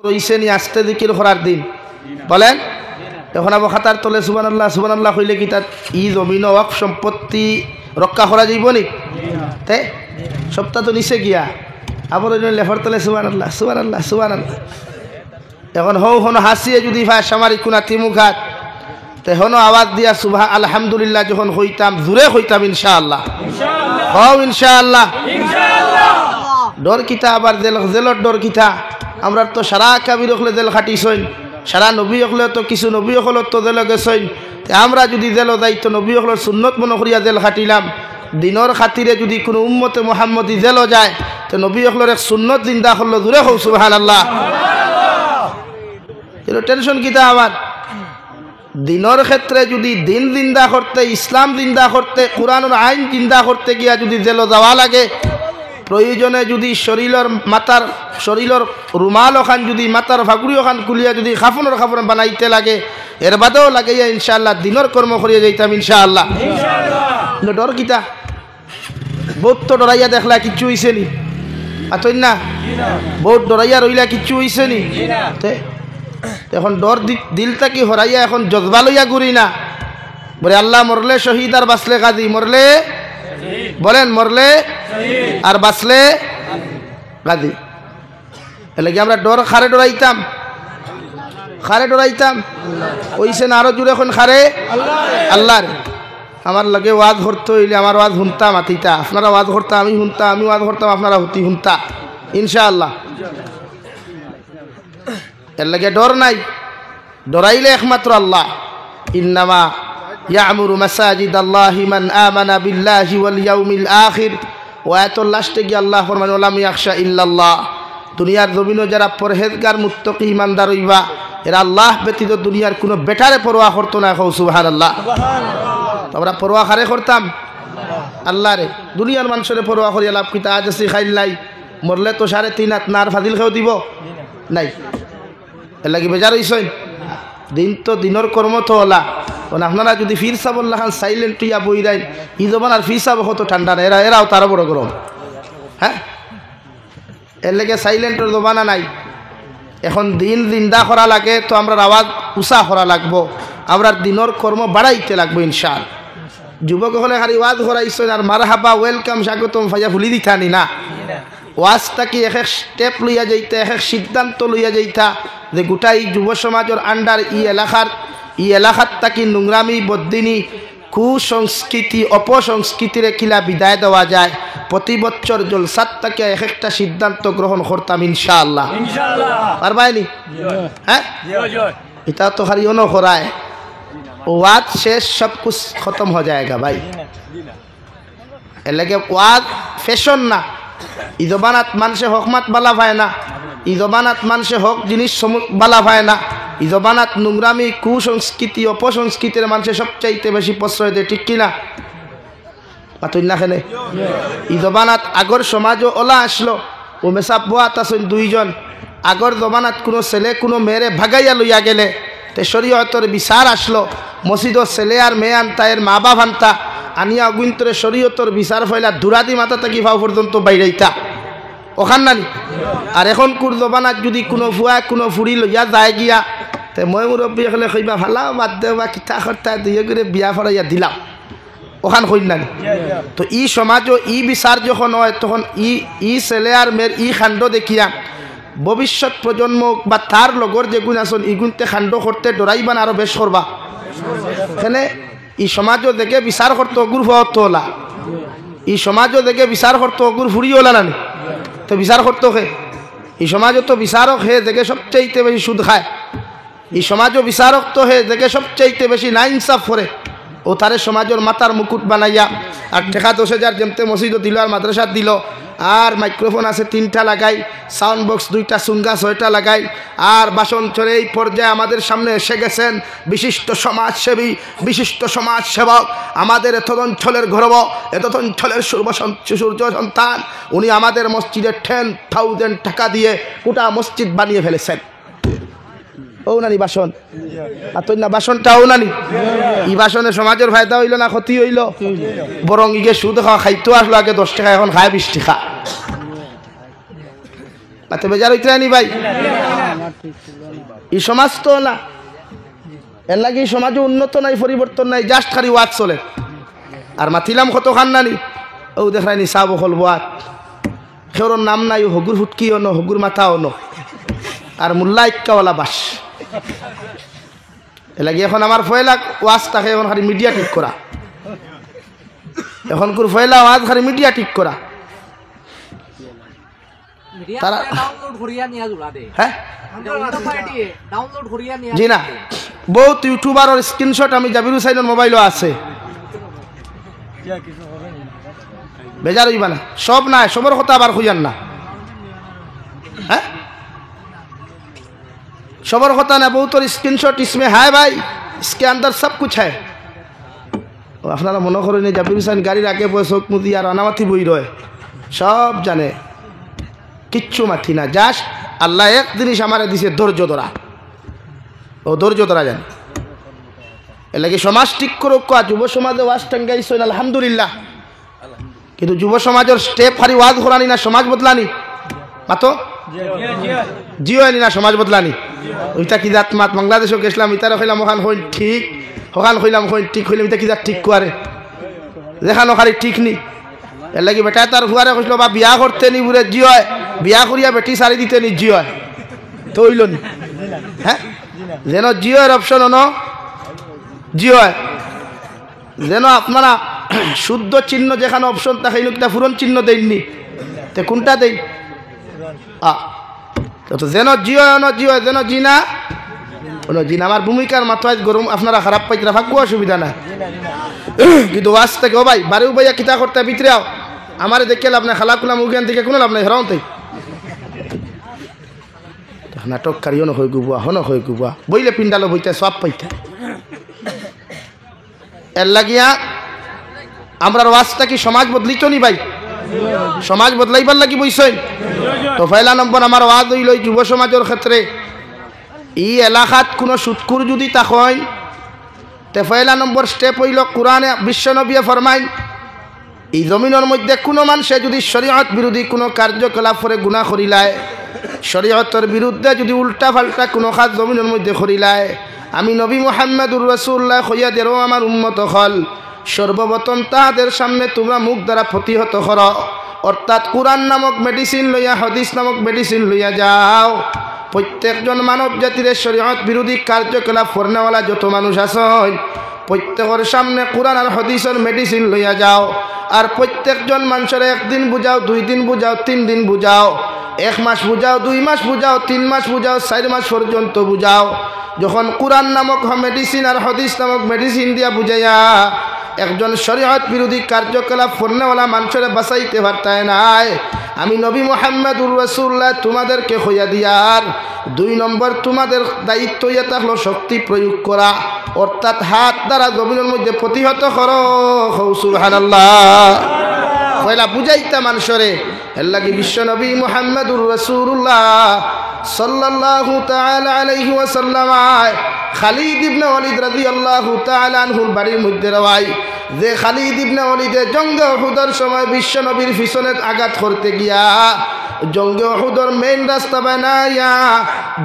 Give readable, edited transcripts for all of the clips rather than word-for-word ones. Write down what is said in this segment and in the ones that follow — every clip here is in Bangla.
রইছে নি আস্তে দিকির করার দিন বলেন এখন আবু খাতার তলে সুবহানাল্লাহ কইলে কি তার ই জমিন ওয়াক সম্পত্তি রক্ষা করা যাইব নি তে সপ্তাহ তো নিচে গিয়া আবার লেফার তলে সুবহানাল্লাহ এখন হন হাসিয়ে যদি ভাই সামারি কুনা তিমুখাত তে হনো আওয়াজ দিয়া সুবহান আলহামদুলিল্লাহ যখন হইতাম জুরে হইতাম ইনশাআল্লাহ ইনশাআল্লাহ ডর কিতা আবার জেলর ডর কিতা আমরা তো সারা কাবির হলে জেল খাটিছইন সারা নবী হলে তো কিছু নবী হল তো জেল গেছইন আমরা যদি জেল যাই তো নবী হলের সুন্নত মনে করিয়া জেল খাটিলাম দিনের খাতিরে যদি কোনো উম্মতে মুহাম্মদী জেল যায় তো নবী হলের এক সুন্নত জিন্দা হলো জুড়ে হোক সুবহানাল্লাহ টেনশন কিতা আমার দিনের ক্ষেত্রে যদি দিন জিন্দা করতে ইসলাম জিন্দা করতে কোরআনের আইন জিন্দা করতে গিয়া যদি জেল যাওয়া লাগে প্রয়োজনে যদি শরীরের রুমাল ওখান যদি মাতার ফাগুড়ি ওখান কুলিয়া যদি খাফনের খাফন বানাইতে লাগে এর বাদেও লাগাইয়া ইনশাআল্লাহ দিনের কর্ম করিয়া যাইতাম ইনশাআল্লাহ ডর কিতা বহুত তো ডরাইয়া দেখলা কিচ্ছু হইছে নি আতই না বহুত ডরাইয়া রইলা কিচ্ছু হইছে নি এখন ডর দিলটা কি হরাইয়া এখন জজবা লইয়া ঘুরি না বলে আল্লাহ মরলে শহীদ আর বাঁচলে গাজী মরলে বলেন মরলে আর বাঁচলে গাজী এলে কি আমরা ডর খারে ডরাইতাম ওইসে না আরো জুড়ে এখন খারে আল্লাহর আমার লাগে ওয়াজ করতে হইলে আমার ওয়াজ শুনতাম আতিতা আপনারা ওয়াজ করতাম আমি শুনতাম আমি ওয়াজ করতাম আপনারা হতি শুনতা ইনশাআল্লাহ এর লাগে ডর নাই ডরাইলে একমাত্র আল্লাহ ইন্নামা ইয়ামুরু মাসাজিদ আল্লাহি মান আমানা বিল্লাহি ওয়াল ইয়াউমিল আখির ওয়ায়াতুল লাস্টে গিয়ে আল্লাহ ফরমান ওয়ালাম ইয়াখশা ইল্লাল্লাহ দুনিয়ার জমিনে যারা পরহেজগার মুত্তাকি ইমানদার হইবা এরা আল্লাহ ব্যতীত দুনিয়ার কোনো বেটারে পরোয়া করতো না কও সুবহানাল্লাহ আমরা পরোয়া খারে করতাম আল্লাহ রে দুনিয়ার মানুষের পরোয়া করিয়া লাভ কিতা আজ আসি খাইল নাই মরলে তো 3.5 হাত নার ফাজিল খেয়েও দিব নাই এর লাগে বেজার হইছেন দিন তো দিনের কর্ম তো হলা আপনারা যদি ফির সাবল্লা খান সাইলেন্ট ইয়া বই দেন ই জমান আর ফির সাব কত ঠান্ডা না এরাও তারা বড় গরম হ্যাঁ এর লেগে সাইলেন্টের জমানা নাই এখন দিন জিন্দা করা লাগে তো আমরা আওয়াজ উষা করা লাগবো আমরা দিনের কর্ম বাড়াইতে লাগবো ইনশাআল্লাহ যুবক হলে খালি ওয়াজ করাইছেন আর মারহাবা ওয়েলকাম স্বাগতম ফাইয়া ভুলি দিতানি না ওয়াজটা কি এক স্টেপ লইয়া যাইতা এক সিদ্ধান্ত লইয়া যাইতা যে গোটাই যুব সমাজের আন্ডার ই এলাকাত তাকি নোংরামি বদিনী কুসংস্কৃতি অপসংস্কৃতিরে কিলা বিদায় দেওয়া যায় প্রতি বছর জলসাত তাকে এক একটা সিদ্ধান্ত গ্রহণ করতাম ইনশাআল্লাহ পারবাইনি হ্যাঁ এটা তো খালি অন করায় ওয়াজ শেষ সব কুছ খতম হয়ে যায়গা ভাই এর লাগে ওয়াজ ফ্যাশন না ই জবানাত মানুষে হকমাত বালা পায় না ই জবানাত মানুষে হক জিনিস বালা পায় না ই জবানাত নোংরামি কুসংস্কৃতি অপসংস্কৃতির মানুষে সবচাইতে বেশি প্রশ্রয় দেয় ঠিক কিনা পাতুন না খেলে ই জবানাত আগর সমাজও ওলা আসলো ও মেসাব বোয়াত আসেন দুইজন আগর জবানাত কোনো ছেলে কোনো মেয়েরে ভাগাইয়া লইয়া গেলে তে শরীয়তের বিচার আসলো মসজিদর ছেলে আর মেয়ে আনতা এর মা বাপ আনতা আনিয়া অগুন্তরে শরীয়তের বিচার ফেলা দুরাদি মাথা থেকে ভাও পর্যন্ত বাইরেইতা ওখান নানি আর এখন কুর জবানাত যদি কোনো ফুয়া কোনো ফুড়ি লইয়া যায় গিয়া তে মই মুরব্বী এখানে কইবা ভালা বাদ দে বা কিতা খরতা দিয়ে করে বিয়া ফরাইয়া দিলাম ওখান কইন নানি তো ই সমাজও ই বিচার যখন হয় তখন ই ছেলে আর মেয়ের ই খাণ্ড দেখিয়া ভবিষ্যৎ প্রজন্ম বা তার লগর যে গুণ আসন ই গুণতে খাণ্ড করতে ডরাইবান আরো বেশ করবা এখানে ই সমাজও দেখে বিচার করতো অগুর হতো ওলা ই সমাজও দেখে বিচার করতো অগুর ফুড়ি ওলা নানি তো বিচার করতো হে এই সমাজও তো বিচারক হে দেখে সবচাইতে বেশি সুদ খায় এই সমাজও বিচারক তো হে দেখে সবচাইতে বেশি না ইনসাফ করে ও তারে সমাজের মাথার মুকুট বানাইয়া আর টাকা 10,000 যেমতে মসজিদও দিল আর মাদ্রাসা দিল আর মাইক্রোফোন আছে 3টা লাগাই সাউন্ড বক্স 2টা সুঙ্গা 6টা লাগাই আর বাসন চলে এই পর্যায়ে আমাদের সামনে এসে গেছেন বিশিষ্ট সমাজসেবী বিশিষ্ট সমাজসেবক আমাদের এত অঞ্চলের গর্ব এত অঞ্চলের সূর্য সন্তান উনি আমাদের মসজিদে 10,000 টাকা দিয়ে গোটা মসজিদ বানিয়ে ফেলেছেন ও নানি বাসন আর তোর না বাসনটাও নানি ই বাসনে সমাজের ফায়দা হইল না ক্ষতি হইল বরং ইগে সুদ খাওয়া খাইতো আসলো আগে 10 টাকা এখন খায় 20 টাকা তাতে বেজার হইতে নি ভাই এই সমাজ তো না, এর লাগে এই সমাজে উন্নত নাই, পরিবর্তন নাই, জাস্ট খালি ওয়াজ চলে। আর মাতিলাম কত খান্নানি ও দেখায়নি চাহ বকল ওয়াত, সেওর নাম নাই, হগুর ফুটকিও ন, হগুর মাথাও ন, আর মোল্লা ইক্কাওয়ালা বাস। এর লাগে এখন আমার ফয়লা ওয়াজ থাকে, এখন খালি মিডিয়া ঠিক করা, এখন কোর ফয়লা ওয়াজ খালি মিডিয়া ঠিক করা। তারা হ্যাঁ জি না, বহুত ইউটিউবারের স্ক্রিনশট আমি জাবির হুসাইনের মোবাইলও আছে, বেজার হইবা না, সব নাই, সবর কথা আবার খুঁজান না, হ্যাঁ সবর কথা না, বহুতর স্ক্রিনশট इसमें है भाई, इसके अंदर सब कुछ है। আপনারা মনে করেন জাবির হুসাইন গাড়ির আগে বসে চোখ মুদি আর আনামাথি বই রয়, সব জানে, কিচ্ছু মাথি না, জাস্ট আল্লাহ এক জিনিস আমারে দিছে, ধৈর্য ধরা, ও ধৈর্য ধরা জানে। এর লাগে সমাজ ঠিক করো, যুব সমাজে ওয়াজ টাঙ্গাইছেন আলহামদুলিল্লাহ, কিন্তু যুব সমাজের স্টেপ হারি ওয়াজ করানি না, সমাজ বদলানি মাতো জিও আনি না, সমাজ বদলানি। ওইটা কি জাত মাত বাংলাদেশও গেছিলাম, ইতারও কইলাম ওখান হইন ঠিক, ওখান কইলাম হইন ঠিক, হইলাম ইতা কি জাত ঠিক কুয়ারে দেখানো খালি ঠিক নি। এর লাগি বেটা তার হুয়ারে কইছিল বা বিয়া করতে নি বুড়ে জি হয়, বিয়া করিয়া বেটি সারি দিতে নি জি হয়, তো হইল নি, হ্যাঁ যেন জিওর অপশন হন জি হয়, যেন আপনারা শুদ্ধ চিহ্ন যেখানে অপশন থাকে এটা ফুরন চিহ্ন দেননি, তে কোনটা দেন তো যেন জি হয় ন জি হয়, যেন জি না জি না। আমার ভূমিকার মাথায় গরম আপনারা খারাপ পাইতে ভাগ্য অসুবিধা না, কিন্তু ওয়াজ থেকে ও ভাই বাড়িও ভাইয়া কিতা করতে ভিতরেও আমারে দেখে লাভ নাই, খালা কুলা মুখেন দিকে কোনো লাভ নাই, হেরাও তাই নাটক কারিও নয় গুবুয়া হন হয়ে গুবুয়া বইলে পিন্ডালো বইতে সব পাইতে। এর লাগিয়া আমরা ওয়াজটা কি সমাজ বদলিত নি ভাই, সমাজ বদলাইবার লাগি বইছেন তো পয়লা নম্বর আমার ওয়াজ হইল যুব সমাজের ক্ষেত্রে, ই এলাকাত কোনো সুৎকুর যদি তাকয় তে পয়লা নম্বর স্টেপ হইল কোরআনে বিশ্বনবী ফরমাইন, এই জমিনের মধ্যে কোনো মানুষে যদি শরীয়ত বিরোধী কোনো কার্যকলাপ করে গুনাহ করিলায়, শরীয়তের বিরুদ্ধে যদি উল্টা পাল্টা কোনো কাজ জমিনের মধ্যে করিলায়, আমি নবী মুহাম্মদুর রাসূলুল্লাহ কইয়া দেরো আমার উম্মত হল, সর্বপ্রথম তাহাদের সামনে তোমরা মুখ দ্বারা প্রতিহত কর, অর্থাৎ কোরআন নামক মেডিসিন লইয়া, হাদিস নামক মেডিসিন লইয়া যাও। প্রত্যেকজন মানব জাতির শরীয়ত বিরোধী কার্যকলাপ করনেওয়ালা যত মানুষ আছেন প্রত্যেকের সামনে কোরআন আর হাদিসের মেডিসিন লইয়া যাও, আর প্রত্যেকজন মানুষের একদিন বুঝাও, 2 দিন বুঝাও, 3 দিন বুঝাও, 1 মাস বুঝাও, 2 মাস বুঝাও, 3 মাস বুঝাও, 4 মাস পর্যন্ত বুঝাও। যখন কোরআন নামক মেডিসিন আর হাদিস নামক মেডিসিন দিয়া বুঝাইয়া একজন শরীয়ত বিরোধী কার্যকলাপ করনেওয়ালা মানুষের বাঁচাইতে পারতায় নাই, আমি নবী মুহাম্মদুর রাসূলুল্লাহ তোমাদেরকে কইয়া দিয়ার 2 নম্বর তোমাদের দায়িত্ব ইয়া থাকলো শক্তি প্রয়োগ করা, অর্থাৎ হাত দ্বারা জমিনের মধ্যে প্রতিহত করো, সুবহানাল্লাহ পয়লা বুঝাইতা মানুষরে। এর লাগি বিশ্ব নবী মুহাম্মদুর রাসূলুল্লাহ সাল্লাল্লাহু তাআলা আলাইহি ওয়াসাল্লাম খালিদ ইবনে ওয়ালিদ রাদিয়াল্লাহু তাআলা আনহুর বাড়ির মধ্যে রওয়াই, যে খালিদ ইবনে ওয়ালিদে জঙ্গে উহুদের সময় বিশ্ব নবীর পিছনে আঘাত করতে গিয়া জঙ্গে উহুদের মেইন রাস্তা বানাইয়া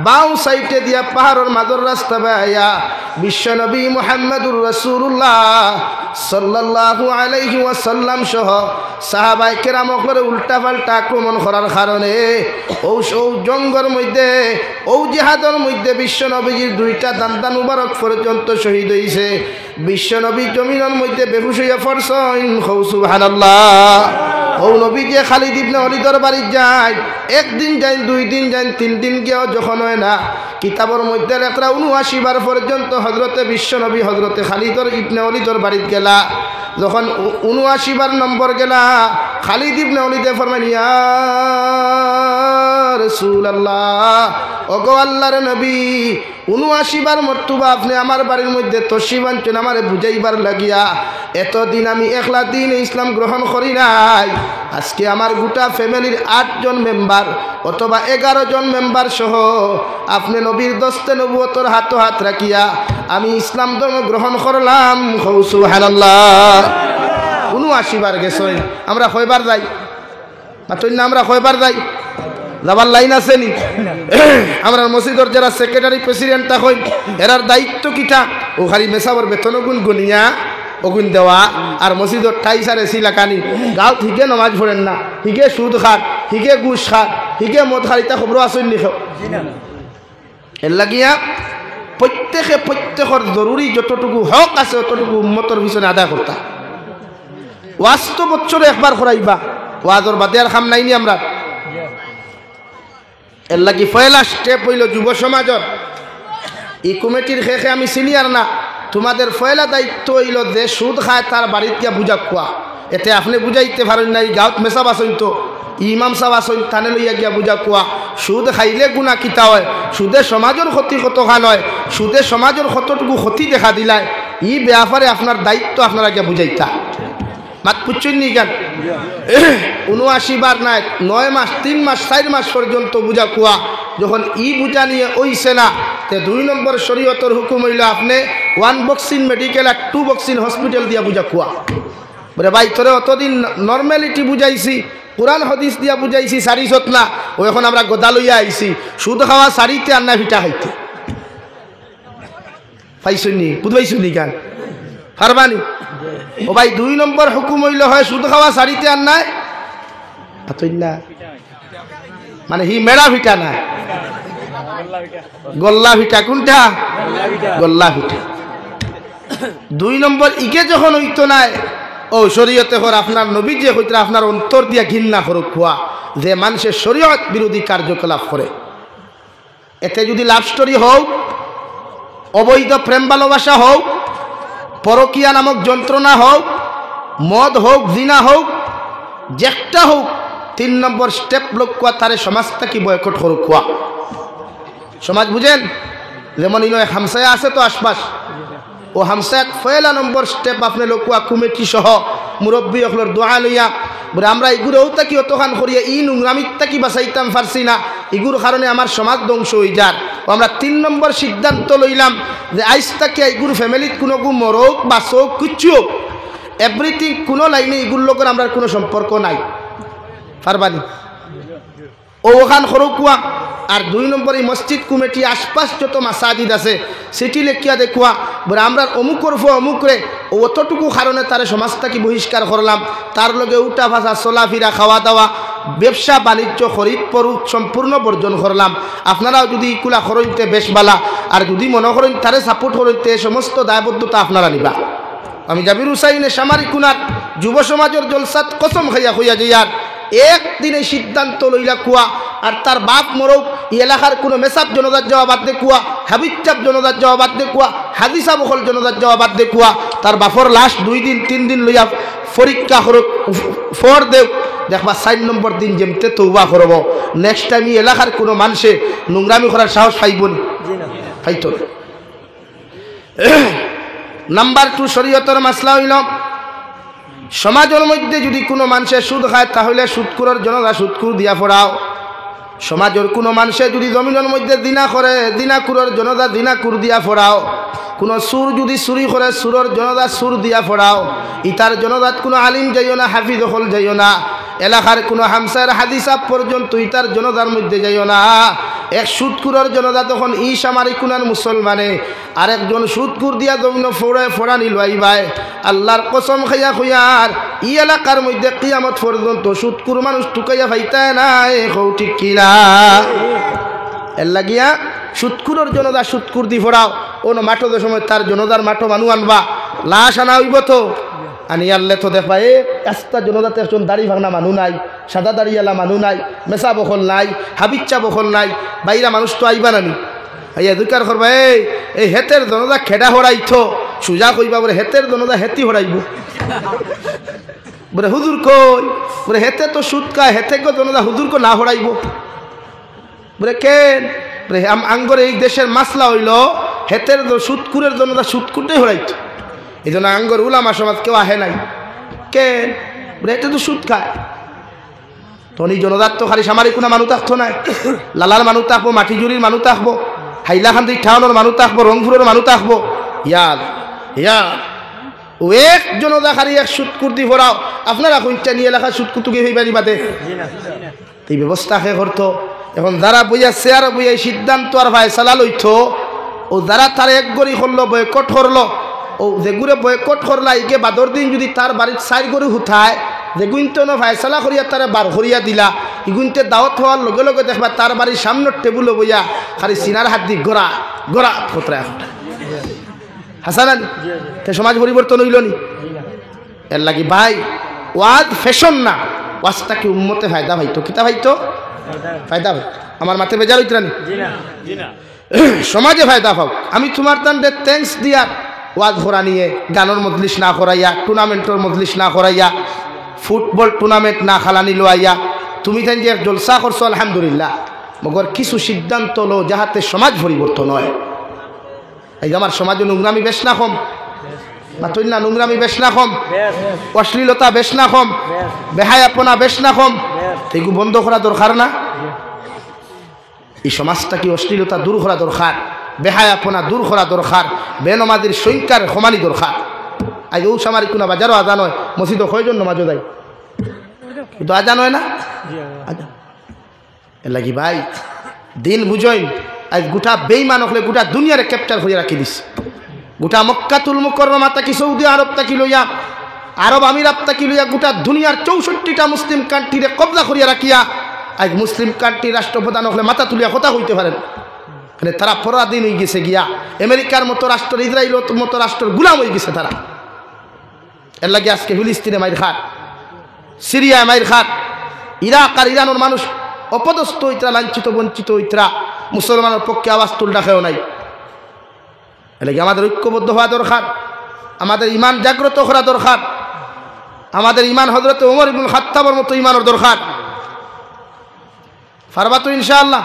বাউ সাইডে দিয়া পাহাড়ের মাঝের রাস্তা বানাইয়া বিশ্ব নবী মুহাম্মদুর রাসূলুল্লাহ সাল্লাল্লাহু আলাইহি ওয়াসাল্লাম সহ সাহাবায়ে কেরামকে উল্টা পাল্টা আক্রমণ করার কারণে ও জঙ্গের মধ্যে ও জিহাদের মধ্যে বিশ্ব নবীর 2টা দান্দান মুবারক পর্যন্ত শহীদ হইছে। বিশ্ব নবী জমিনের মধ্যে বেহুশ হইয়া পড়ছেন, সুবহানাল্লাহ। ও নবী যে খালিদ ইবনে ওয়ালিদের বাড়ি যায়, 1 দিন যাই, 2 দিন যাই, 3 দিন গিয়েও যখন হয় না, কিতাবের মধ্যে লেখা 79 বার পর্যন্ত হযরতে বিশ্ব নবী হযরতে খালিদ ইবনে ওয়ালিদের বাড়িতে গেলা। যখন 79 বার নম্বর গেলা, খালিদ ইবনে ওয়ালিদে ফরমান, ইয়া রাসূলুল্লাহ, ওগো আল্লাহর নবী, 79 বার মর্তবা আপনি আমার বাড়ির মধ্যে তশরিফ আনছেন আমারে বুঝাইবার লাগিয়া। এতদিন আমি একলা দিন ইসলাম গ্রহণ করি নাই, আজকে আমার গোটা ফ্যামিলির 8 জন মেম্বার অথবা 11 জন মেম্বার সহ আপনি নবীর দস্তে নবুয়তের হাত হাত রাখিয়া আমি ইসলাম ধর্ম গ্রহণ করলাম, সুবহানাল্লাহ। 79 বার গেছেন, আমরা কয়বার যাই? মাত্র না আমরা কয়বার যাই? যাবার লাইন আছে নি? আমরা মসজিদর যারা সেক্রেটারি প্রেসিডেন্ট থাকেন এরার দায়িত্ব কিটা? ও খালি মেসাবর বেতন গুণ গুনিয়া ওগুন দেওয়া আর মসজিদর টাইসার এসি লাগানি। গাঁও হিগে নমাজ পড়েন না, হিগে সুদ খান, হিগে ঘুষ খান, হিগে মদ খান, ইতা খবর আসেন নি? এর লাগিয়া প্রত্যেকের জরুরি যতটুকু হক আছে অতটুকু উম্মতর পিছনে আদায় করতা। ওয়াজ তো বছরে একবার করাইবা, ওয়াজর বাদে আর খাম নাইনি আমরা। এর লাগি পয়লা স্টেপ হইল যুব সমাজর। এই কমিটির শেষে আমি সিনিয়র না, তোমাদের পয়লা দায়িত্ব হইল যে সুদ খায় তার বাড়িতে গিয়া বুঝা কোয়া। এতে আপনি বুঝাইতে পারেন না, এই গাঁত মেসাব আসইন তো ইমাম সাহেব আসইন থানে লইয়া গিয়া বুঝা কোয়া সুদ খাইলে গুণা কিতা হয়, সুদে সমাজের ক্ষতি কতখান হয়, সুদে সমাজের কতটুকু ক্ষতি দেখা দিলায়, ই ব্যাপারে আপনার দায়িত্ব আপনারা গিয়া বুঝাইতা। মাত পুচ্ছেন নি কেন? 79 বার নাই 9 মাস 3 মাস 4 মাস পর্যন্ত বুঝা কুয়া। যখন ই বুঝা নিয়ে ওইছে না, তে 2 নম্বর শরীয়তের হুকুম হইল আপনি 1 বক্সিং মেডিকেল আর 2 বক্সিং হসপিটাল দিয়া বুঝা কুয়া। বলে ভাই তোরে অতদিন নর্মালিটি বুঝাইছি, কোরআন হাদিস দিয়া বুঝাইছি, সারি সত না, ও এখন আমরা গোদা লইয়া আইছি সুদ খাওয়া সারিতে আর না ভিটা খাইতে। পাইছুনি বুঝবাইছুনি কেন পারবানি? ও ভাই 2 নম্বর হুকুম হইল হয় সুদ খাওয়া সারিতে আর নাই না, মানে হি মেড়া ভিটা না, গোল্লা ভিটা। কোনটা? গোল্লা ভিটা। 2 নম্বর ইকে যখন হইতো নাই, ও শরীয়তে হর আপনার নবী যে হইতে আপনার অন্তর দিয়া ঘৃণা করুক খোয়া যে মানুষের শরীয়ত বিরোধী কার্যকলাপ করে। এতে যদি লাভ স্টোরি হোক, অবৈধ প্রেম ভালোবাসা হোক, পরকিয়া নামক যন্ত্রণা হোক, মদ হোক, জিনা হোক, যেটা হোক, 3 নম্বর স্টেপ লোক কোয়া তারে সমাজটা কি বয়কট করুক খোয়া। সমাজ বুঝেন? যেমন ইনো হামসায়া আছে তো আশপাশ, ও হামসায় পয়লা নম্বর স্টেপ আপনি লোকুয়া কমিটি সহ মুরব্বী অকলর দোয়া লইয়া বলে আমরা এগুলোও তাকি অতখান করিয়া ই নোংরামিত তাকি বাঁচাইতাম পারছি না, এগুলোর কারণে আমার সমাজ ধ্বংস হয়ে যার। ও আমরা 3 নম্বর সিদ্ধান্ত লইলাম যে আইস তাকে এগুলো ফ্যামিলিত কোনো মরক বাঁচক কিচ্ছু হোক, এভরিথিং কোনো লাইনে এগুলোর লোকের আমরা কোনো সম্পর্ক নাই। পারবানি? ও ওখান খরকুয়া। আর 2 নম্বর এই মসজিদ কমিটি আশপাশ যত মাসাজিদ আছে সেটি লেখিয়া দেখুয়া বলে আমরা অমুকর অমুকরে অতটুকু কারণে তার সমাজটাকে বহিষ্কার করলাম, তার লগে উঠা ভাষা চলাফেরা খাওয়া দাওয়া ব্যবসা বাণিজ্য খরিদ পরুক সম্পূর্ণ বর্জন করলাম। আপনারাও যদি ইকুলা খরইতে বেশ বালা, আর যদি মনে করেন তারে সাপোর্ট করইতে সমস্ত দায়বদ্ধতা আপনারা নিবা। আমি জাবির হুসাইনে সামারি কুনার যুব সমাজের জলসাত কসম খাইয়া হইয়া যাইয়ার একদিনে সিদ্ধান্ত লইলা কুয়া। আর তার বাপ মরক এলাকার কোনো মেসাব জনতার যাওয়া বাদ দেখুয়া, হাবিচাপ জনতার যাওয়া বাদ দেখুয়া, হাদিসা বহল জনতার যাওয়া বাদ দেখুয়া, তার বাপর লাশ 2 দিন 3 দিন লইয়া পরীক্ষা করুক ফর দেব, দেখবা 4 নম্বর দিন যেমতে তৌবা করব। নেক্সট টাইম এলাকার কোনো মানুষে নোংরামি করার সাহস পাইব না, পাইত। নাম্বার 2 শরীয়তের মাসলা হইল সমাজের মধ্যে যদি কোনো মানুষের সুদ খায় তাহলে সুদকুরের জনতা সুদকুর দিয়া ফোড়াও। সমাজের কোনো মানুষে যদি জমিনের মধ্যে দিনা করে দিনাকুরের জনতা দিনাকুর দিয়া ফোড়াও। কোনো সুর যদি চুরি করে সুরের জনতা সুর দিয়া ফোড়াও। ইতার জনতাত কোনো আলিম যাইও না, হাফিজ হল যাইও না, এলাকার কোনো হামসার হাদিসাব পর্যন্ত ইতার জনতার মধ্যে যাইও না। এক সুদকুরের জনতা তখন ই সামারি কুনার মুসলমানে আরেকজন সুদকুর দিয়া জমিন ফোড়ানি লইবাই। আল্লাহর কসম খাইয়া খুইয়ার ই এলাকার মধ্যে কিয়ামত পর্যন্ত সুদকুর মানুষ টুকাইয়া ফাইতায় নাই। হৌ ঠিক কিনা? এর লাগিয়া সুদকুরের জনতা সুদকুর দি ফোড়াও। কোনো মাঠো সময় তার জনতার মাঠো মানু আনবা, লাশ আনা হইব তো আনি আনলে তো দেখবা এ রাস্তা জনতাতে একজন দাড়ি ভাঙনা মানুষ নাই, সাদা দাড়িওয়ালা মানুষ নাই, মেসা বখল নাই, হাবিচ্চা বখল নাই, বাইরা মানুষ তো আইবা নানি। আইয়া দুকার করবা এই হেতের জনতা খেডা হরাইতো সুজা কইবা বলে হেতের জনতা হেতি হরাইব। বলে হুজুর কই? বলে হেতে তো সুদ খায়, হেতে কো জনতা হুজুর কো না হরাইব। বলে কেন? বলে আঙ্গর এই দেশের মাসলা হইল হেতের সুদকুরের জনতা সুদকুরটাই হরাইতো, এই জন্য আঙ্গর উলামা সমাজ কেউ আহে নাই। কেন? বলে এটা তো সুদ খায়। তখন এই জনতার তো খালি সামারি কোনো মানুষ থাকতো নাই, লালার মানুষ থাকবো, মাটিজুরির মানুষ থাকবো, হাইলাকান্দি টাউনের মানুষ থাকবো, রংপুরের মানুষ থাকবো। ইয়াদ ও এক জনতা খালি এক সুদকুর্তি ভরাও। আপনারা কোনটা নিয়ে এলাকা সুদকুতুকে হইবারি বাদে এই ব্যবস্থা হে করতো। এখন যারা বইয়া চেয়ার বইয়া সিদ্ধান্ত আর ফায়সালা লইতো ও যারা তার এক গড়ি করলো বয়কট করলো ও যেগুলো বয়কট করলা ইকে বাদর দিন যদি তার বাড়ির সাইড করে হুঠায় যেগুনতে ফায়সালা করিয়া তারা বার করিয়া দিলা ইগুনতে দাওয়াত হওয়ার লগে লগে দেখবা তার বাড়ির সামনের টেবুলে বইয়া খালি সিনার হাত দি গোড়া গোড়া খতরা হাসান তে সমাজ পরিবর্তন হইল নি এর লাগি ভাই ওয়াজ ফ্যাশন না ওয়াজটা কি উম্মতে ফায়দা ভাইতো কিতা ভাইতো ফায়দা ভাই আমার মাথে বেজার হইত না সমাজে ফায়দা পাও আমি তোমার তান্ডে থ্যাঙ্কস দিয়া ওয়াজ করা নিয়ে গানের মজলিস না করাইয়া টুর্নামেন্টের মজলিস না করাইয়া ফুটবল টুর্নামেন্ট না খালানি লোয়াইয়া তুমি তাই যে জলসা করছো আলহামদুলিল্লাহ মগর কিছু সিদ্ধান্ত লো যাহাতে সমাজ পরিবর্তন হয় এই আমার সমাজে নোংরামি বেশ না কম বা তুই না নোংরামি বেশ না কম অশ্লীলতা বেশ না কম বেহায়াপনা বেশ না কম এইগুলো বন্ধ করা দরকার না এই সমাজটা কি অশ্লীলতা দূর করা দরকার বেহায়াপনা দূর করা দরকার বেনমাজির সংখ্যার সমানই দরকার আজ ও সামারি কোনো বাজারও আজান হয় মসজিদে কয়জন নমাজও যায় কিন্তু আজান হয় না এর লাগি ভাই দিন বুঝইন আজ গোটা বেইমান হলে গোটা দুনিয়ারে ক্যাপচার করে রাখি দিস গোটা মক্কাতুল মুকাররমা তাকি সৌদি আরব তাকি লইয়া আরব আমিরাত তাকি লইয়া গোটা দুনিয়ার 64টা মুসলিম কান্ট্রিরে কবজা করিয়া রাখিয়া আজ মুসলিম কান্ট্রি রাষ্ট্রপ্রধান হলে মাথা তুলিয়া কথা হইতে পারেন মানে তারা পরাধীন হয়ে গেছে গিয়া আমেরিকার মতো রাষ্ট্র ইসরায়েলের মতো রাষ্ট্রের গুলাম হয়ে গেছে তারা এর লাগে আজকে ফিলিস্তিনে মাইর খাট সিরিয়ায় মাইর খাট ইরাক আর ইরানের মানুষ অপদস্থ হইতরা লাঞ্ছিত বঞ্চিত হইতরা মুসলমানের পক্ষে আওয়াজ তুলটা খেয়েও নাই এর লাগে আমাদের ঐক্যবদ্ধ হওয়া দরকার আমাদের ইমান জাগ্রত করা দরকার আমাদের ইমান হযরত ওমর ইবনুল খাত্তাবের মতো ইমানের দরকার পারবা তো ইনশাআল্লাহ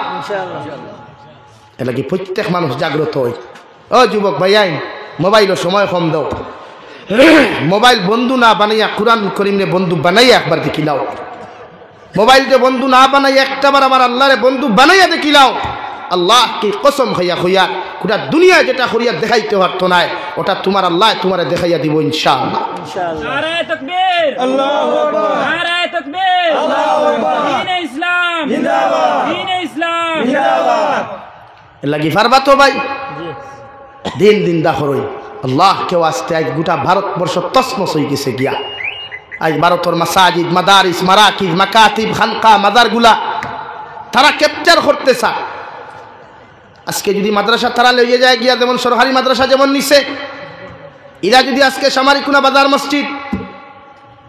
এর লাগে প্রত্যেক মানুষ জাগ্রত হয় ও যুবক ভাই আইন মোবাইলের সময় কম দাও মোবাইল বন্ধু না বানাইয়া কুরআন করিমরে বন্ধু বানাইয়া একবার দেখিলাও মোবাইলকে বন্ধু না বানাইয়া একটাবার আমার আল্লাহরে বন্ধু বানাইয়া দেখিলাও আল্লাহ কি কসম খাইয়া হইয়া গোটা দুনিয়ায় যেটা করিয়া দেখাইতে পারতো না ওটা তোমার আল্লাহ তোমারে দেখাইয়া দিব ইনশাআল্লাহ নারে তাকবীর আল্লাহু আকবার নারে তাকবীর আল্লাহু আকবার দ্বীনে ইসলাম জিন্দাবাদ দ্বীনে ইসলাম জিন্দাবাদ লাগি পারবা তো ভাই দিন দিন দাখরই আল্লাহ কেউ আসতে আজ গোটা ভারতবর্ষ তসমস হয়ে গেছে গিয়া আজ ভারতের মাসাজিদ মাদারিস মারাকিজ মাকাতিব খানকা মাদারগুলা তারা ক্যাপচার করতে চায় আজকে যদি মাদ্রাসা তারা লইয়ে যায় গিয়া যেমন সরকারি মাদ্রাসা যেমন নিছে এরা যদি আজকে সামারিকুনা বাজার মসজিদ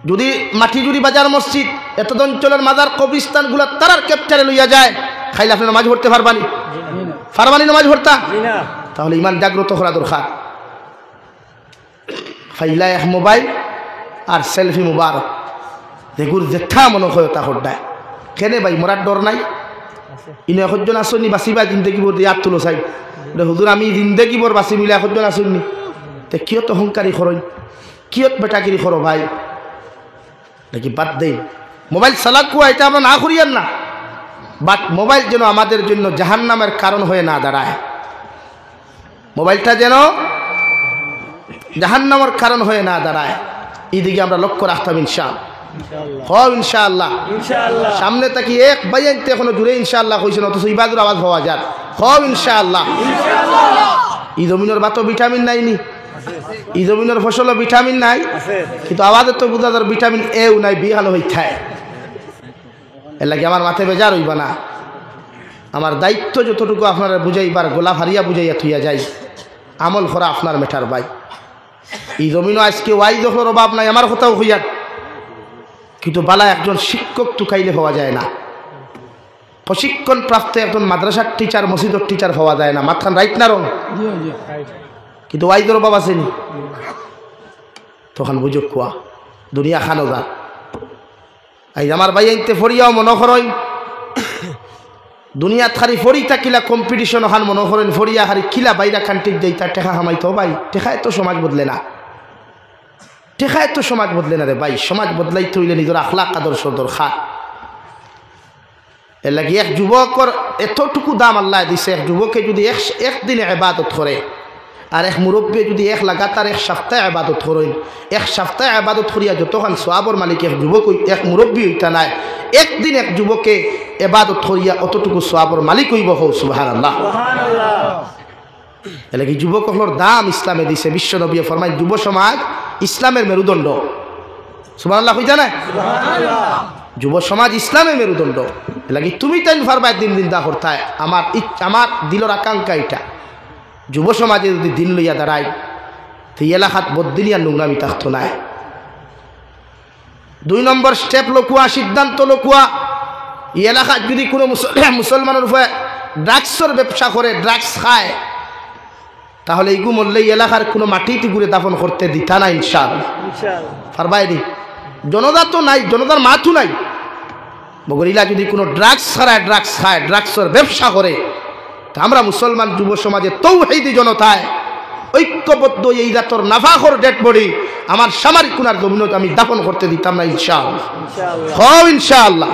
যদি মাটিজুরি বাজার মসজিদ এত অঞ্চলের মাজার কবরস্থানগুলা তারার ক্যাপচারে লইয়া যায় খাইলে আপনি নামাজ পড়তে পারবানি ফারবানি নামাজ পড়তা তাহলে ইমান জাগ্রত করা দরকার ফাইলা এক মোবাইল আর সেলফি মুবারক যেগুর যেথা মনে হয় তা হড্ডায় কেনে ভাই মোরার ডর নাই ইনে একজন আসনি বাঁচিবা জিন্দগি বোর দিয়ে তুলো চাই হুজুর আমি জিন্দগি বোর বাঁচি মিলে একজন আসনি তে কিয়ত অহংকারী খরই কিয়ত বেটাগিরি খর ভাই নাকি বাদ দেই মোবাইল চালাকুয়া এটা আমরা না করিয়ান না বাট মোবাইল যেন আমাদের জন্য জাহান্নামের কারণ হয়ে না দাঁড়ায় মোবাইলটা যেন জাহান্নামের কারণ হয়ে না দাঁড়ায় এইদিকে আমরা লক্ষ্য রাখতাম ইনশাআল্লাহ সামনে তাকি এক বাইনতে এখনো জুড়ে ইনশাআল্লাহ কইছেন অথচ ইবাদুর আওয়াজ পাওয়া যায় ইনশাআল্লাহ এই জমিনের বাতো ভিটামিন নাই নি এই জমিনের ফসলও ভিটামিন নাই কিন্তু আওয়াজের তো বুঝা যার ভিটামিন এও নাই বি ভালো হইথায় এর লাগে আমার মাথায় বেজার হইবা না আমার দায়িত্ব যতটুকু আপনারা বুঝাইবার গোলা হারিয়া বুঝাইয়া থইয়া যাই আমল করা আপনার মেটার ভাই এই জমিনও আজকে ওয়াই যখন অভাব নাই আমার কথাও হইয়া কিন্তু বালা একজন শিক্ষক টুকাইলে পাওয়া যায় না প্রশিক্ষণ প্রাপ্ত একজন মাদ্রাসার টিচার মসজিদের টিচার পাওয়া যায় না মাথান রাইট না রং কিন্তু ওয়াইদের অভাব আসেনি তখন বুঝুক কোয়া দুনিয়া খানো যা আই আমার ভাই আইতে ফরিয়াও মনে করেন দুনিয়া খারি ফরি থাকিলা কম্পিটিশন ওখান মনে করেন ফরিয়া খারি কিলা বাইরা কান্ট্রির যাই তার টেকা হামাইতো ভাই টেকায় তো সমাজ বদলে না টেকায় তো সমাজ বদলে না রে ভাই সমাজ বদলাইতে হইলে নিজের আখলাক আদর্শ দরকার এর লাগে এক যুবকর এতটুকু দাম আল্লাহ দিছে এক যুবকে যদি একদিনে ইবাদত করে আর এক মুরব্বী যদি এক লাগাতার এক সপ্তাহে আবাদত করেন, এক সপ্তাহে আবাদত করিয়া যতক্ষণ সোয়াবর মালিক এক যুবক এক মুরব্বী হইতা নাই, একদিন এক যুবকে এবাদত করিয়া অতটুকু সোয়াবর মালিক হইব। সুবহানাল্লাহ। এলে কি যুবকগুলোর দাম ইসলামে দিছে। বিশ্ব নবী ফরমায় যুব সমাজ ইসলামের মেরুদণ্ড। সুবহানাল্লাহ হইতা না? যুব সমাজ ইসলামের মেরুদণ্ড। এলাকি তুমি তাই ফারবায় দিন দিন দা করতায়। আমার দিলর আকাঙ্ক্ষা এটা, যুব সমাজে যদি দিন লইয়া দাঁড়ায় তো এলাকাত বদিনিয়া নোংরামি থাকতো নাই। 2 নম্বর স্টেপ লকুয়া, সিদ্ধান্ত লকুয়া, এই এলাকাত যদি কোনো মুসলমানের উপরে ড্রাগসের ব্যবসা করে, ড্রাগস খায়, তাহলে এইগু মরলে এই এলাকার কোনো মাটিতে ঘুরে দাফন করতে দিতা না ইনশাআল্লাহ। ফারবাইনি জনতা তো নাই, জনতার মাথু নাই, মগরিলা যদি কোনো ড্রাগস ছাড়ায় ড্রাগস খায়, ড্রাগসের ব্যবসা করে, তা আমরা মুসলমান যুব সমাজে তৌহিদি জনতায় ঐক্যবদ্ধ এই রাতর নাফাখর ডেড বডি আমার সামারিক কুনার জমিনত আমি দাফন করতে দিতাম না ইনশাআল্লাহ। হও ইনশাআল্লাহ।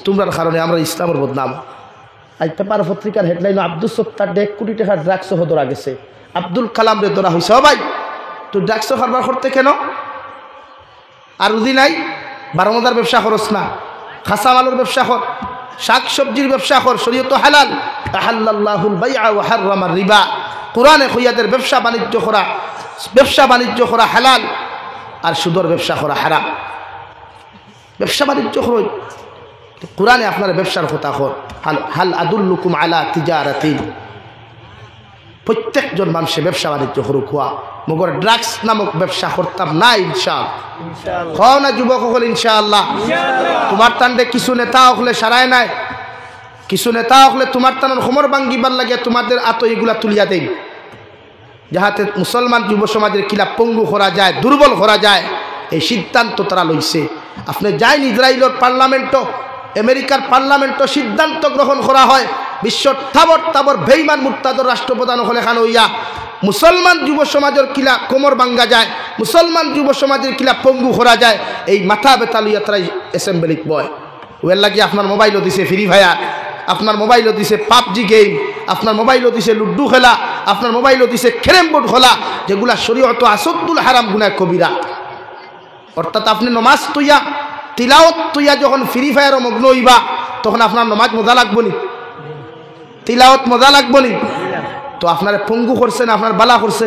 তোমরার কারণে আমরা ইসলামের বদনাম। আজ পেপার পত্রিকার হেডলাইন আব্দুল সত্তার 1 কোটি টাকা ড্রাগস ধরা গেছে। আব্দুল কালাম রে ধরা হয়েছে। ভাই তুই ড্রাগস কারবার করতে কেন? আর উদি নাই 12 মজার ব্যবসা করস না, খাসা মালের ব্যবসা কর, শাক সবজির ব্যবসা কর, শরীয়ত হালাল। আহাল্লাল্লাহুল বাইআ ওয়া হাররামার রিবা। কোরআনে কইয়াদের ব্যবসা বাণিজ্য করা হালাল, আর সুদের ব্যবসা করা হারাম। ব্যবসা বাণিজ্য করই, কোরআনে আপনার ব্যবসার কথা কর। হাল আদুল্লুকুম আলা তিজারাতিন। প্রত্যেকজন মানুষের ব্যবসা বাণিজ্য করুক, হওয়া মগর ড্রাগস নামক ব্যবসা করতাম না ইনশাআল্লাহ। খাও না যুবক হল ইনশাআল্লাহ। তোমার টান্ডে কিছু নেতা হলে সারায় নাই, কিছু নেতা হলে তোমার টানোর সমর ভাঙ্গিবার লাগে তোমাদের আত এগুলা তুলিয়া দেই, যাহাতে মুসলমান যুব সমাজের কিলা পঙ্গু করা যায়, দুর্বল করা যায়। এই সিদ্ধান্ত তারা লইছে। আপনি যাইন ইসরায়েলের পার্লামেন্টও, আমেরিকার পার্লামেন্টও সিদ্ধান্ত গ্রহণ করা হয়, বিশ্ব তাবর বেঈমান মুরতাদর রাষ্ট্রপ্রধান হলে খান হইয়া মুসলমান যুব সমাজের কিলা কোমর ভাঙ্গা যায়, মুসলমান যুব সমাজের কিলা পঙ্গু করা যায়। এই মাথা বেতা লইয়া তারা অ্যাসেম্বলিত বয়। ওয়ের লাগি আপনার মোবাইলও দিছে ফ্রি ফায়ার, আপনার মোবাইলও দিছে পাবজি গেম, আপনার মোবাইলও দিছে লুডু খেলা, আপনার মোবাইলও দিছে ক্যারেম বোর্ড খেলা, যেগুলা শরীয়ত আসদ্দুল হারাম গুনাহ কবিরা। অর্থাৎ আপনি নমাজ তুইয়া তিলাওয়াত তুইয়া যখন ফ্রি ফায়ারও মগ্ন হইবা, তখন আপনার নমাজ মজা লাগবো নি? তিলাওয়াত মজা লাগবো নি? তো আপনার পঙ্গু করছে না আপনার বালা করছে?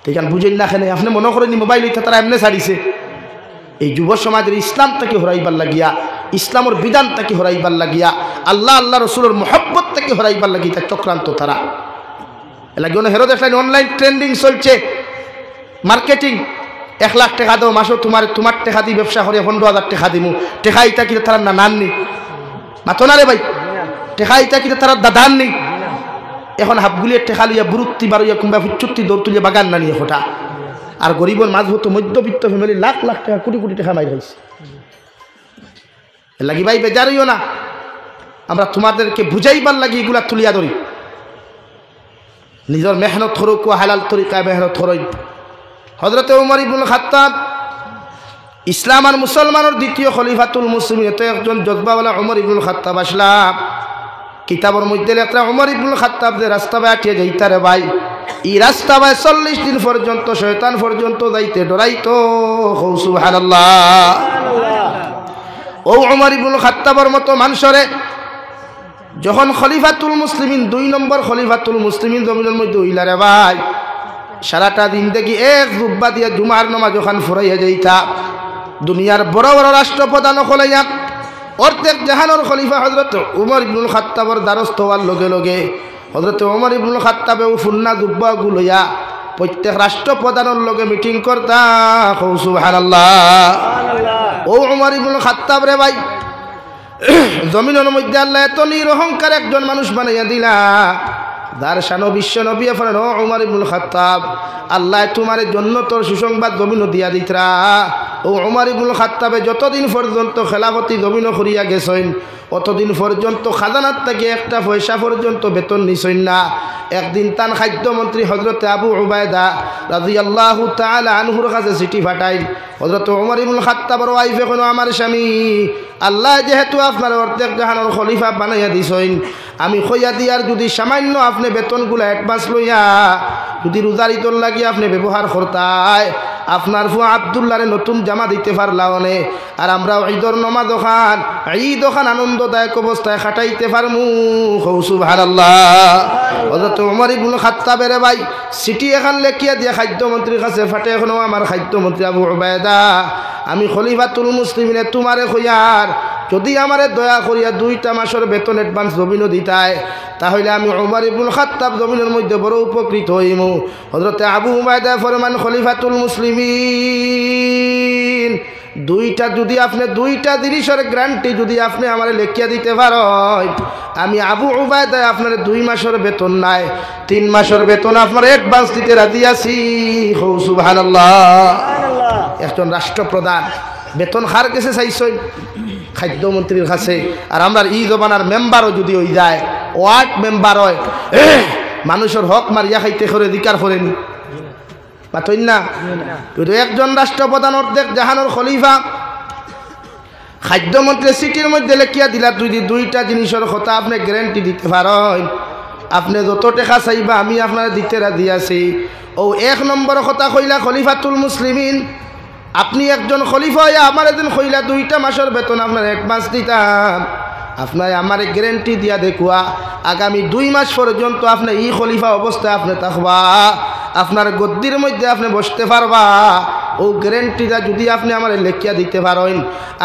ঠিক আছে, বুঝেন না খেলে আপনি মনে করেন মোবাইল হইতে তারা এমনি ছাড়িছে। এই যুব সমাজের ইসলাম থেকে হরাইবার লাগিয়া, ইসলামের বিধান থেকে হরাইবার লাগিয়া, আল্লাহ রসুলের মোহব্বত থেকে হরাইবার লাগিয়া চক্রান্ত তারা। এলাকি হেরো দেখলেন অনলাইন ট্রেন্ডিং চলছে, মার্কেটিং। 1 লাখ টাকা দেবো মাসও তোমার টাকা দিয়ে ব্যবসা করে 15,000 টাকা দিমু। টেকা ইটা কিনা তারা না নাননি মাতো না রে ভাই, টেকা ইটা কিনা তারা দাদান নেই। এখন হাফগুলিয়ে টেকা লইয়া বুরুত্তি বারুইয়া কিংবা ফুচুত্তি দৌড় তুলিয়া বাগান না নিয়ে ফোটা। আর গরিবের মাঝ হতো মধ্যবিত্ত ফ্যামিলি লাখ লাখ টাকা কোটি কোটি টাকা মাইর হয়েছে। লাগি ভাই বেজারিও না, আমরা তোমাদেরকে বুঝাইবার লাগি এগুলা তুলিয়া ধরি। নিজের মেহনত হরক হালাল তরিকায় মেহনত হরই। হযরতে উমর ইবনুল খাত্তাব ইসলাম আর মুসলমানের দ্বিতীয় খলিফাতুল মুসলিমিন, এত একজন জজবাওয়ালা উমর ইবনুল খাত্তাব আসলাম। কিতাবের মধ্যে লেখা উমর ইবনুল খাত্তাব যে রাস্তা বাটিয়ে যাইতারে ভাই, এই রাস্তা বাই 40 দিন পর্যন্ত শয়তান পর্যন্ত যাইতে ডরাইতো। সুবহানাল্লাহ। ও উমর ইবনুল খাত্তাবের মতো মানুষরে যখন খলিফাতুল মুসলিমিন 2 নম্বর খলিফাতুল মুসলিমিন জমিনের মধ্যে হইলা রে ভাই, সারাটা দিন দেখি এক জুব্বা দিয়ে জুমার নামাজ ওখান ফুরাইয়া যাইতা। দুনিয়ার বড় বড় রাষ্ট্রপ্রধান হলাইয়া অর্ধেক জাহানোর খলিফা হযরত উমর ইবনুল খাত্তাবের দ্বারস্থ হওয়ার লগে লগে হযরত উমর ইবনুল খাত্তাবেও ফুন্না জুব্বা গুলইয়া প্রত্যেক রাষ্ট্রপ্রধানের লগে মিটিং করতা। সুবহানাল্লাহ। ও উমর ইবনুল খাত্তাব রে ভাই, জমিনের মধ্যে আল্লাহ এত নিরহংকার একজন মানুষ বানাইয়া দিলা, যার শানো বিশ্ব নবী ফেলেন ও উমর ইবনুল খাত্তাব, আল্লাহ তোমার জন্য তোর সুসংবাদ জমিনও দিয়া দিতরা। ও উমর ইবনুল খাত্তাবে যতদিন পর্যন্ত খেলাফতি জমিন করিয়া গেছেন, অতদিন পর্যন্ত খাজানার থেকে একটা পয়সা পর্যন্ত বেতন নিছেন না। একদিন তান খাদ্যমন্ত্রী হজরতে আবু উবায়দা রাদিয়াল্লাহু তাআলা আনহুর কাছে চিঠি পাঠাইল। হজরত ওমর ইবনুল খাত্তাবের ওয়াইফে কোনো আমার স্বামী, আল্লাহ যেহেতু আপনার অর্ধেক জাহানের খলিফা বানাইয়া দিছেন, আমি খইয়া দিয়ার যদি সামান্য আপনি বেতনগুলা অ্যাডভান্স লইয়া যদি রোজারিতর লাগিয়ে আপনি ব্যবহার করতাই, আপনার ফুয়া আবদুল্লাহরে নতুন জামা দিতে পারলাম নে, আর আমরাও ঈদর নমাজ ওখান ঈদ ওখান আনন্দদায়ক অবস্থায় খাটাইতে পারমু। সুবহানাল্লাহ। হযরত ওমর ইবনুল খাত্তাবের ভাই চিঠি এখান লেখিয়া দিয়া খাদ্যমন্ত্রীর কাছে ফাটে, এখনো আমার খাদ্যমন্ত্রী আবু উবায়দা, আমি খলিফাতুল মুসলিমিনে তোমারে কইয়ার যদি আমারে দয়া করিয়া 2টা মাসের বেতন অ্যাডভান্স জমিনও দিতায়, তাহলে আমি ওমর ইবনুল খাত্তাব জমিনের মধ্যে বড় উপকৃত হইমু। হযরতে আবু উবায়দা ফরমান, খলিফাতুল মুসলিমিন, 2টা যদি আপনি 2টা জিনিসের গ্যারান্টি যদি আপনি আমারে লেখিয়া দিতে পারেন, আমি আবু উবায়দা আপনার 2 মাসের বেতন নাই 3 মাসের বেতন আপনার অ্যাডভান্স দিতে রাজি আছি। সুবহানাল্লাহ। একজন রাষ্ট্রপ্রধান বেতন কার কাছে চাইছেন? খাদ্যমন্ত্রীর কাছে। আর আমরা ই জমানার মেম্বারও যদি হয়ে যায়, ওয়ার্ড মেম্বার হয়, মানুষের হক মারিয়া খাইতে করে অধিকার করেন পাতই না। কিন্তু একজন রাষ্ট্রপ্রধান অর্ধেক জাহানোর খলিফা খাদ্যমন্ত্রী সিটির মধ্যে লেখিয়া দিলা 2টা জিনিসের কথা আপনি গ্যারান্টি দিতে পারেন, আপনি যত টাকা চাইবা আমি আপনার দিতে রাজি আছি। ও 1 নম্বর কথা কইলা খলিফাতুল মুসলিমিন, আপনি একজন খলিফা হইয়া আমার একদিন কইলা 2টা মাসের বেতন আপনার অ্যাডভান্স দিতাম, আপনার আমার গ্যারান্টি দিয়া দেখুয়া আগামী 2 মাস পর্যন্ত আপনি এই খলিফা অবস্থায় আপনি থাকবা, আপনার গদ্দির মধ্যে আপনি বসতে পারবা। ও গ্যারান্টিটা যদি আপনি আমার লেখিয়া দিতে পারেন,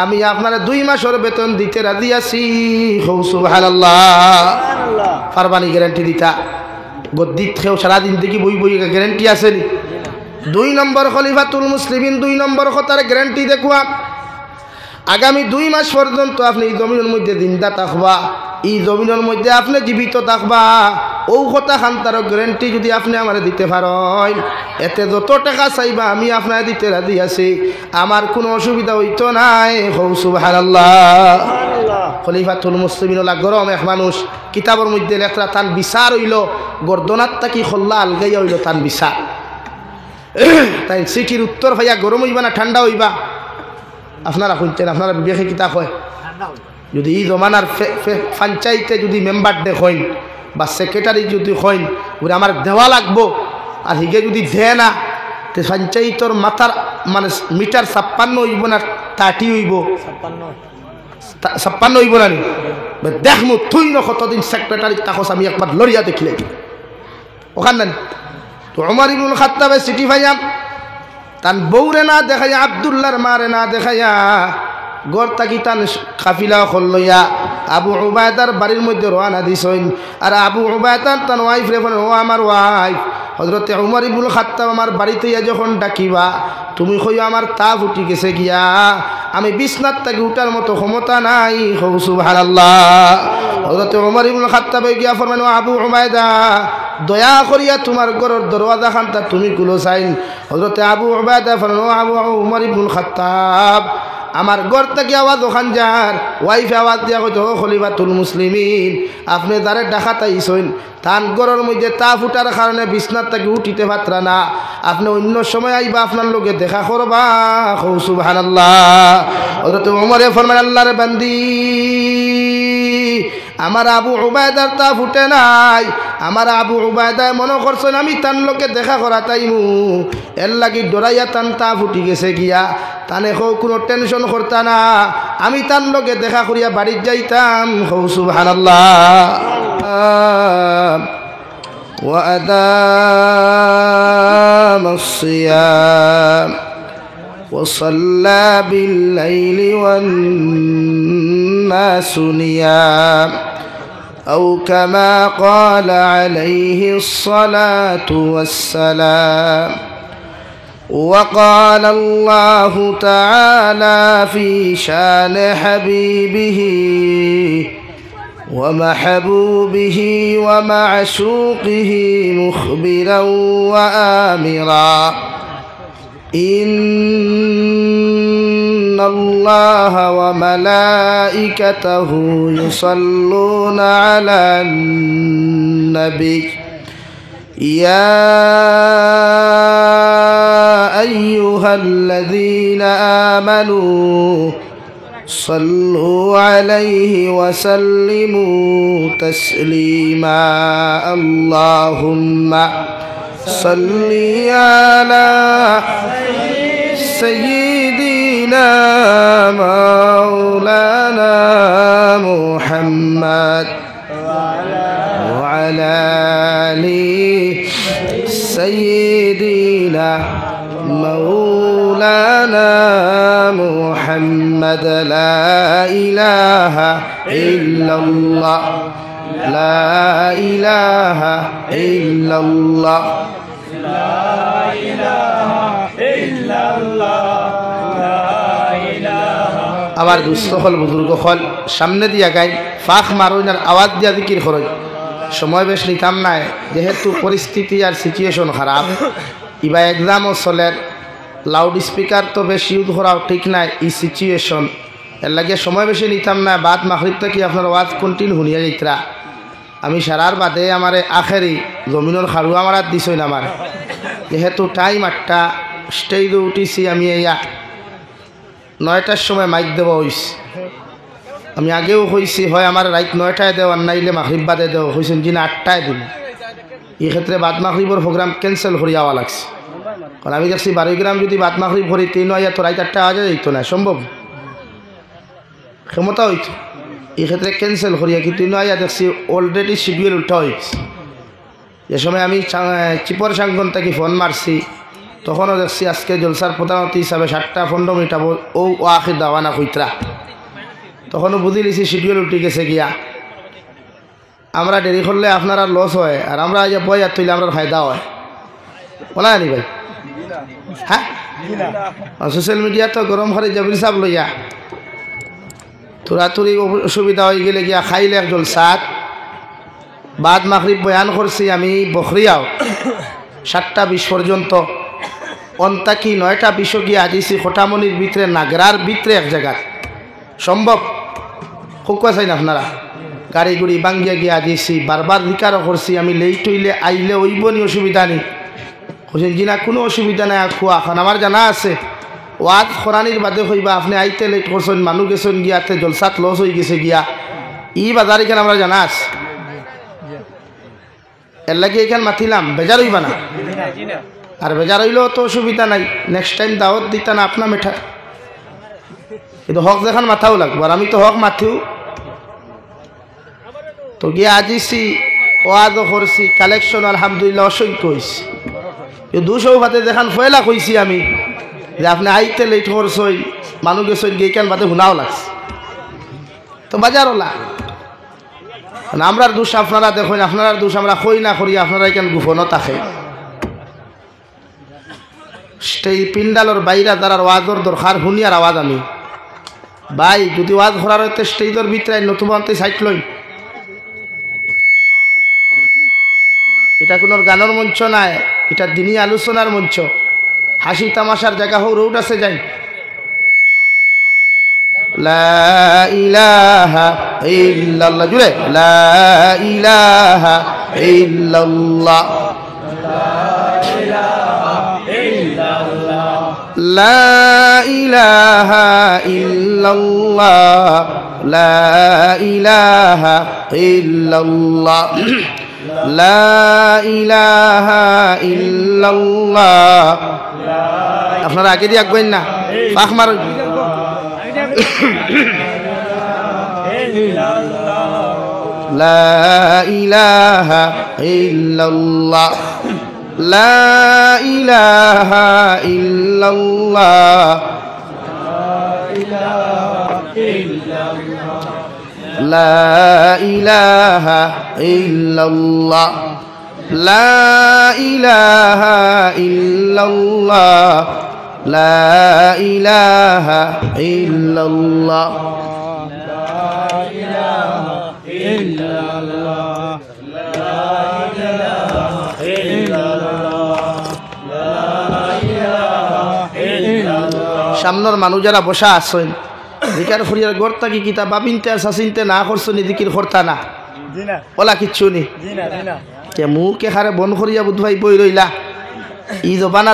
আমি আপনার 2 মাসের বেতন দিতে রাজি আছি। সুবহানাল্লাহ। পারবানি গ্যারান্টি দিতা? গদ্দিত খেয়েও সারাদিন দেখি বই বই গ্যারান্টি আছে নি? 2 নম্বর খলিফাতুল মুসলিমিন 2 নম্বর কথার গ্যারান্টি দেখুয়া আগামী 2 মাস পর্যন্ত আপনি এই জমিনের মধ্যে জিন্দা থাকবা, এই জমিনের মধ্যে আপনি জীবিত থাকবা। ও কথা খান্তারও গ্যারান্টি যদি আপনি আমার দিতে পারেন, এতে যত টাকা চাইবা আমি আপনার দিতে রাজি আছি, আমার কোনো অসুবিধা হইতো নাই। সুবহানাল্লাহ। খলিফাতুল মুসলিমিন হলা গরম এক মানুষ, কিতাবের মধ্যে লেখা তান বিচার হইল গর্দনাত তাকি খোল্লা আলগাইয়া হইল তান বিচার। তাই চিঠির উত্তর ভাইয়া গরম হইবা না ঠান্ডা হইবা? আপনারা শুনছেন, আপনারা বিবেকে কিতাব হয় যদি এই জমানার পঞ্চায়েতে যদি মেম্বার দে হইন বা সেক্রেটারি যদি হইন, ওরে আমার দেওয়া লাগবো, আর হিগে যদি দে না তো পঞ্চায়েতর মাথার মানে মিটার 56 হইব না 30 হইব? 56 হইব না নি? দেখমু তুই ন কতদিন সেক্রেটারি তাকস আমি একবার লড়িয়া দেখলে ওখান না। তো ওমর ইবনুল খাত্তাবে চিঠি ভাইয়াম তান বউরে না দেখাইয়া, আবদুল্লাহর মারে না দেখাইয়া গড় তাকি তান কাফিলা লইয়া আবু উবায়দার বাড়ির মধ্যে রওনা দিছেন। আর আবু উবায়দার তান ওয়াইফ রে বলেন, ও আমার ওয়াইফ, হযরতে ওমর ইবনুল খাত্তাব আমার বাড়িতে যখন ডাকিবা তুমি কইও আমার তাপ উঠি গেছে গিয়া, আমি বিছনাত থেকে উঠার মতো ক্ষমতা নাই। সুবহানাল্লাহ। হযরতে ওমর ইবনুল খাত্তাব গিয়া ফরমান, আবু উবায়দা দয়া করিয়া তোমার ঘরের দরওয়াজা খানটা তুমি খুলো চাইন। হযরতে আবু উবায়দা ফরমান, আবু ওমর ইবনুল খাত্তাব আমার ঘর থেকে আওয়াজ ওখান যার ওয়াইফে আওয়াজ দিয়া কইতো, খলিফাতুল মুসলিমিন আপনি যারে ডাকাত আইছেন তান ঘরের মধ্যে তাপ উঠার কারণে বিছনার থেকে উঠিতে পাত্রা না, আপনি অন্য সময় আইবা আপনার লোকে দেখা করবা। সুবহানাল্লাহ। হযরত ওমরে ফরমান, আল্লাহর বান্দি আমার আবু উবায়দার তা ফুটে নাই, আমার আবু উবায়দায় মনে করছেন আমি তান লোকে দেখা করা তাইমু, এর লাগি ডরাইয়া তান তা ফুটি গেছে গিয়া, তানে হো কোনো টেনশন করতা না, আমি তান লোকে দেখা করিয়া বাড়ির যাইতাম। সুবহানাল্লাহ। ওয়া আদামাস সিয়াম وصلى بالليل والناس نيام أو كما قال عليه الصلاة والسلام. وقال الله تعالى في شان حبيبه ومحبوبه ومعشوقه مخبرا وآمرا، إن الله وملائكته يصلون على النبي يا أيها الذين آمنوا صلوا عليه وسلموا تسليما اللهم صل على سيدنا مولانا محمد وعلى آل سيدنا مولانا محمد لا إله إلا الله لا إله إلا الله لا إله إلا الله আবার দুস্থ হল বুজুর্গ হল সামনে দিয়া গাই ফাঁক মারুন আর আওয়াজ দিয়া জিকির করই সময় বেশ নিতাম নাই যেহেতু পরিস্থিতি আর সিচুয়েশন খারাপ ইবা এক্সামও চলের লাউড স্পিকার তো বেশি ইউজ করাও ঠিক নাই এই সিচুয়েশন এর লাগে সময় বেশি নিতাম না বাদ মাগরিব থেকে আপনার ওয়াজ কন্টিনিউ শুনিয়া যাইতরা আমি সারার বাদে আমার আখেরি জমিনের খাড়ুয়া মারাত দিছই না আমার যেহেতু টাইম 8টা স্টেজে উঠিছি আমি ইয়া 9টার সময় মাইক দেওয়া হয়েছে আমি আগেও কইছি হয় আমার রাত 9টায় দেওয়ার নাইলে মাগরিব বাদে দেওয়া হয়েছেন যিনি 8টায় দিন এই ক্ষেত্রে বাদ মাগরিবর প্রোগ্রাম ক্যান্সেল করে যাওয়া লাগছে কারণ আমি দেখছি 12 গ্রাম যদি বাদ মাগরিব করি 3 হয় তো রাত 8টা আওয়াজ যেত না সম্ভব ক্ষমতা হইতো এই ক্ষেত্রে ক্যান্সেল করিয়া কিন্তু নয়া দেখছি অলরেডি শিডিউল উঠা হয়েছে যে সময় আমি চিপর সাংগন থেকে ফোন মারছি তখনও দেখছি আজকে জলসার প্রধান অতিথি হিসাবে 7টা 15 মিনিট ও আখির দাওয়ানা কইতরা তখনও বুঝি লিছি শিডিউল উঠে গেছে গিয়া আমরা দেরি করলে আপনারা লস হয় আর আমরা যে বই আর তুইলে আমরা ফায়দা হয় বলা জানি ভাই হ্যাঁ সোশ্যাল মিডিয়া তো গরম করে জাবির সাহেব লইয়া তুরাতুরি অসুবিধা হয়ে গেলে গিয়া খাইলে একজন সাত বাদ মাগরিব বয়ান করছি আমি বখরিয়াও 7টা 20 পর্যন্ত অন্তাকি 9টা 20 গিয়ে আজিছি খোটামনির ভিতরে নাগরার ভিতরে এক জায়গা সম্ভব খুব চাই না আপনারা গাড়ি গুড়ি বাঙ্গিয়া গিয়ে আজিছি বারবার ধিকারও করছি আমি লেট হইলে আইলে ওইব নি অসুবিধা নেই হোসেন জিনা কোনো অসুবিধা নাই খোয়া এখন আমার জানা আছে ওয়াজ খরানির বাদে হইবা আপনি আইতে লেট করছেন মানুষ গেছেন গিয়াতে জলসাত লস হয়ে গেছে গিয়া ই বাজার এখানে আমরা জানা আছে এর লাগে এখানে মাতিলাম বেজার হইবা না আর বেজার হইলেও তো অসুবিধা নাই নেক্সট টাইম দাওয়াত দিতা না আপনা মেঠা কিন্তু হক যেখান মাথাও লাগবো আর আমি তো হক মাথিও তো গিয়ে আজিছি ওয়াজও করছি কালেকশন আলহামদুলিল্লাহ অসংখ্য হয়েছি 200 হাতে দেখান ফয়লা কইছি আমি যে আপনি আইতে লেট করছই মানুষ গেছেন গিয়ে কেন বাদে শুনাও লাগছে তো বাজার ওলা আমরার দোষ আপনারা দেখুন আপনার দোষ আমরা কই না করি আপনারা কেন গোপনও থাকে সেই পিন্ডালর বাইরা দ্বারার ওয়াজর দরকার শুনিয়ার আওয়াজ আমি ভাই যদি ওয়াজ করার হইতে স্টেজের ভিতরে নতুন আনতে সাইট লই এটা কোনো গানের মঞ্চ নাই এটা দিনী আলোচনার মঞ্চ হাসি তামাশার জায়গা হোক রোড আছে যাই লা ইলাহা ইল্লাল্লাহ জুড়ে লা ইলাহা ইল্লাল্লাহ লা ইলাহা ইল্লাল্লাহ লা ইলাহা ইল্লাল্লাহ লা ইলাহা ইল্লাল্লাহ আপনারা আগে দিয়ে আঁকবেন না পাখ মার লা ইলাহা ইল্লাল্লাহ লা ইলাহা ইল্লাল্লাহ লা ইলাহা ইল্লাল্লাহ লা ইলাহা ইল্লাল্লাহ লা ইলাহা ইল্লাল্লাহ সামনের মানুষ যারা বসা আছেন জিকার ফরিয়ার গড় থাকি কিতা বাবিনতে আর শাসিনতে না করছো নি জিকির করতা না ওলা কিচ্ছু নি তে মুখে খারে বন করিয়া বুধ ভাই বই রইলা ই জবানা